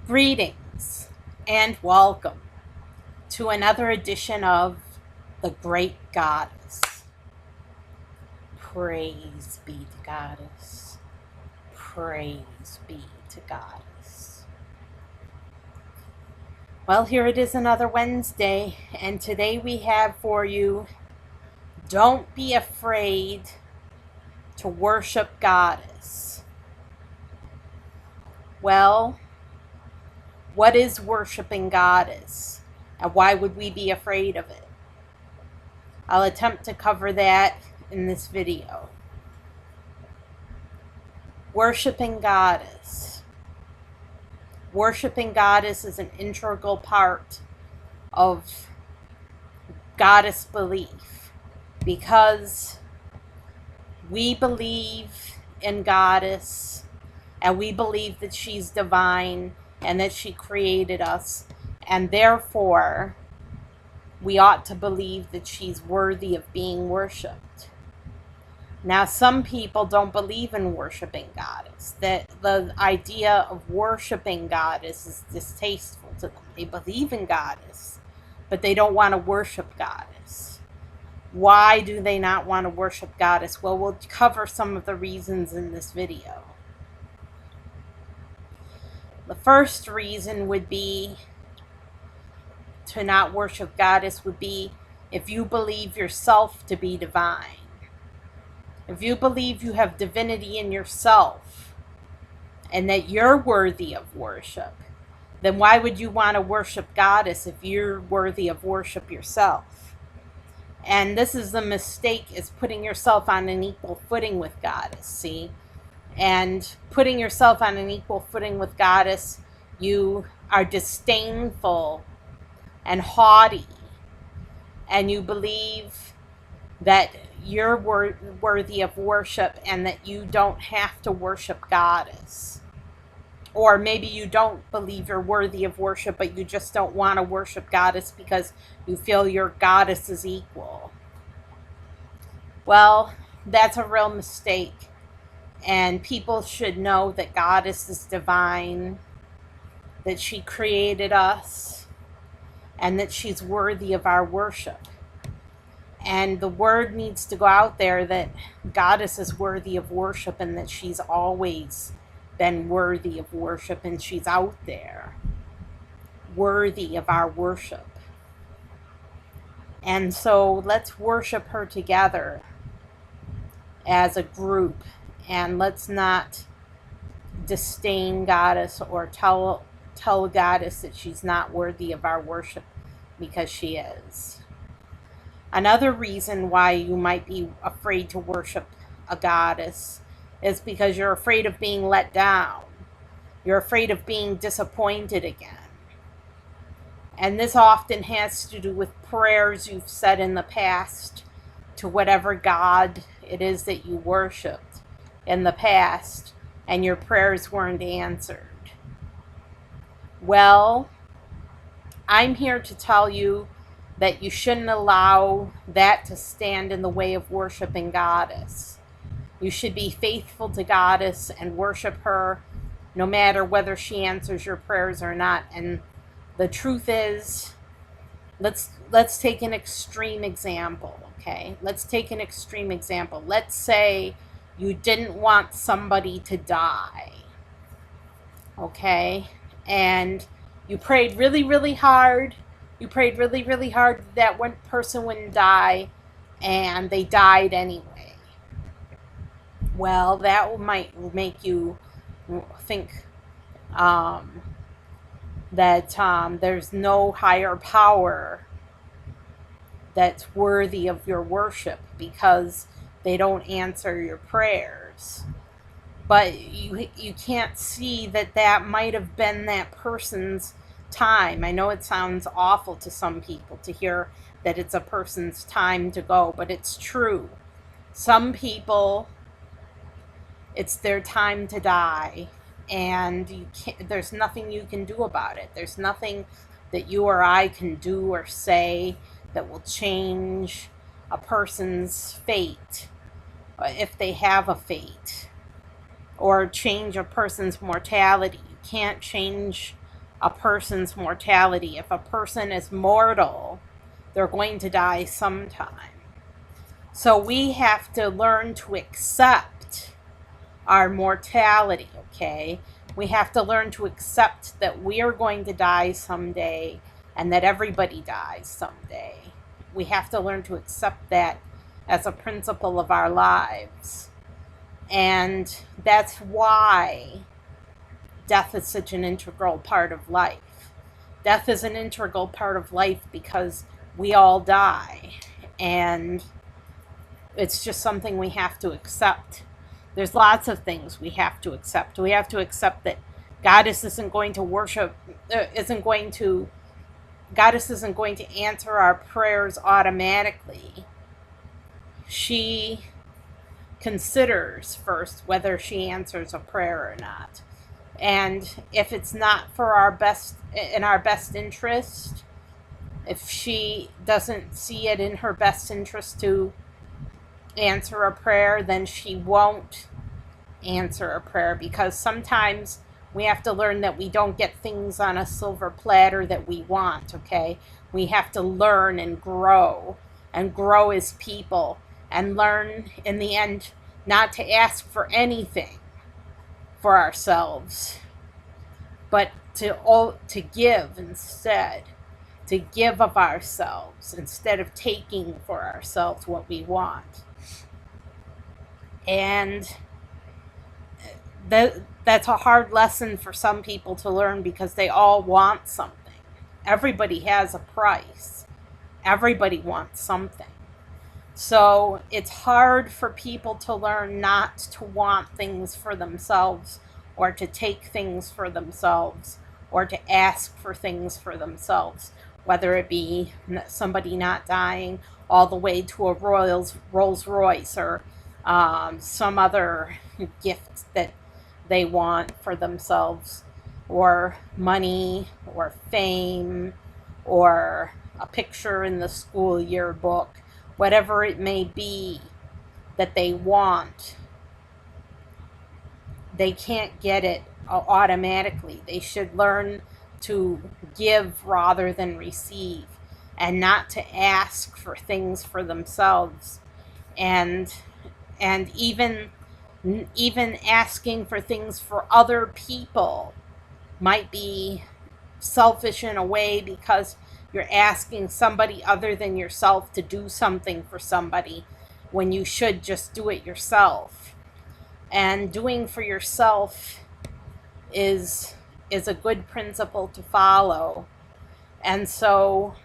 Greetings and welcome to another edition of The Great Goddess. Praise be to Goddess. Praise be to Goddess. Well, here it is, another Wednesday, and today we have for you, don't be afraid to worship Goddess. Well, what is worshiping Goddess, and why would we be afraid of it? I'll attempt to cover that in this video. Worshiping Goddess. Worshiping Goddess is an integral part of Goddess belief because we believe in Goddess and we believe that she's divine and that she created us, and therefore we ought to believe that she's worthy of being worshipped. Now, some people don't believe in worshiping Goddess. That the idea of worshiping Goddess is distasteful to them. They believe in Goddess, but they don't want to worship Goddess. Why do they not want to worship Goddess? Well, we'll cover some of the reasons in this video. The first reason would be to not worship Goddess would be if you believe yourself to be divine. If you believe you have divinity in yourself and that you're worthy of worship, then why would you want to worship Goddess if you're worthy of worship yourself? And this is the mistake, is putting yourself on an equal footing with Goddess, see? And putting yourself on an equal footing with Goddess, you are disdainful and haughty, and you believe that you're worthy of worship and that you don't have to worship Goddess. Or maybe you don't believe you're worthy of worship, but you just don't want to worship Goddess because you feel your Goddess is equal. Well, that's a real mistake. And people should know that Goddess is divine, that she created us, and that she's worthy of our worship. And the word needs to go out there that Goddess is worthy of worship and that she's always been worthy of worship, and she's out there worthy of our worship. And so let's worship her together as a group, and let's not disdain Goddess or tell Goddess that she's not worthy of our worship, because she is. Another reason why you might be afraid to worship a goddess is because you're afraid of being let down. You're afraid of being disappointed again. And this often has to do with prayers you've said in the past to whatever God it is that you worshiped in the past, and your prayers weren't answered. Well, I'm here to tell you that you shouldn't allow that to stand in the way of worshiping Goddess. You should be faithful to Goddess and worship her no matter whether she answers your prayers or not. And the truth is, let's take an extreme example, okay? Let's take an extreme example. Let's say you didn't want somebody to die, okay? And you prayed really, really hard. You prayed really, really hard that one person wouldn't die, and they died anyway. Well, that might make you think that there's no higher power that's worthy of your worship because they don't answer your prayers. But you can't see that might have been that person's time. I know it sounds awful to some people to hear that it's a person's time to go, but it's true. Some people, it's their time to die, and there's nothing you can do about it. There's nothing that you or I can do or say that will change a person's fate, if they have a fate, or change a person's mortality. You can't change a person's mortality. If a person is mortal, they're going to die sometime. So we have to learn to accept our mortality, okay? We have to learn to accept that we are going to die someday and that everybody dies someday. We have to learn to accept that as a principle of our lives. And that's why death is such an integral part of life. Death is an integral part of life because we all die. And it's just something we have to accept. There's lots of things we have to accept. We have to accept that Goddess isn't going to answer our prayers automatically. She considers first whether she answers a prayer or not. And if it's not in our best interest, if she doesn't see it in her best interest to answer a prayer, then she won't answer a prayer, because sometimes we have to learn that we don't get things on a silver platter that we want, okay? We have to learn and grow as people, and learn in the end not to ask for anything for ourselves, but to give instead, to give of ourselves instead of taking for ourselves what we want. And that's a hard lesson for some people to learn, because they all want something. Everybody has a price. Everybody wants something. So it's hard for people to learn not to want things for themselves, or to take things for themselves, or to ask for things for themselves, whether it be somebody not dying all the way to a Rolls Royce, or some other gift that they want for themselves, or money, or fame, or a picture in the school yearbook, whatever it may be that they want. They can't get it automatically. They should learn to give rather than receive, and not to ask for things for themselves. And even asking for things for other people might be selfish in a way, because you're asking somebody other than yourself to do something for somebody when you should just do it yourself. And doing for yourself is a good principle to follow. And so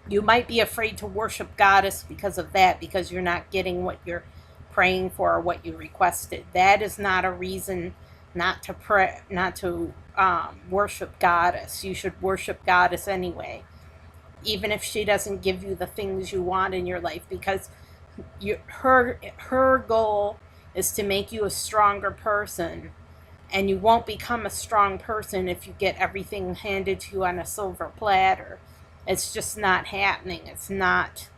you might be afraid to worship Goddess because of that, because you're not getting what you're praying for or what you requested. That is not a reason not to pray, not to worship Goddess. You should worship Goddess anyway, even if she doesn't give you the things you want in your life, because her goal is to make you a stronger person, and you won't become a strong person if you get everything handed to you on a silver platter. It's just not happening. It's not.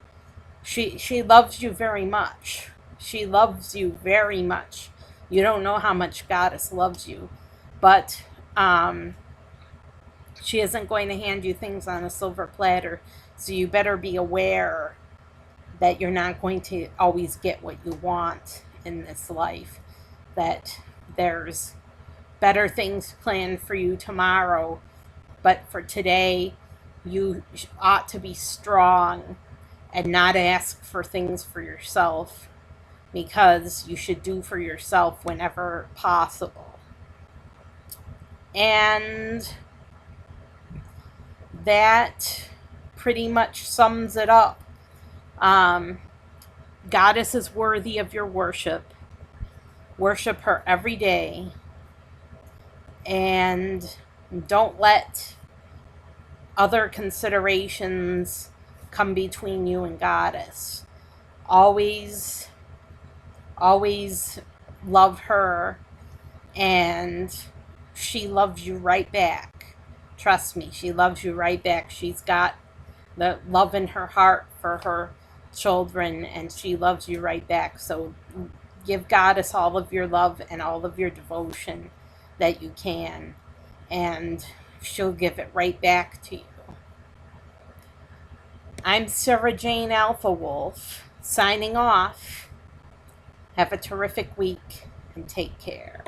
She loves you very much. She loves you very much. You don't know how much Goddess loves you, but she isn't going to hand you things on a silver platter. So you better be aware that you're not going to always get what you want in this life, that there's better things planned for you tomorrow, but for today you ought to be strong and not ask for things for yourself, because you should do for yourself whenever possible. And that pretty much sums it up. Goddess is worthy of your worship. Worship her every day. And don't let other considerations come between you and Goddess. Always love her, and she loves you right back. Trust me, she loves you right back. She's got the love in her heart for her children, and she loves you right back. So give Goddess all of your love and all of your devotion that you can, and she'll give it right back to you. I'm Sarah Jane Alpha Wolf, signing off. Have a terrific week and take care.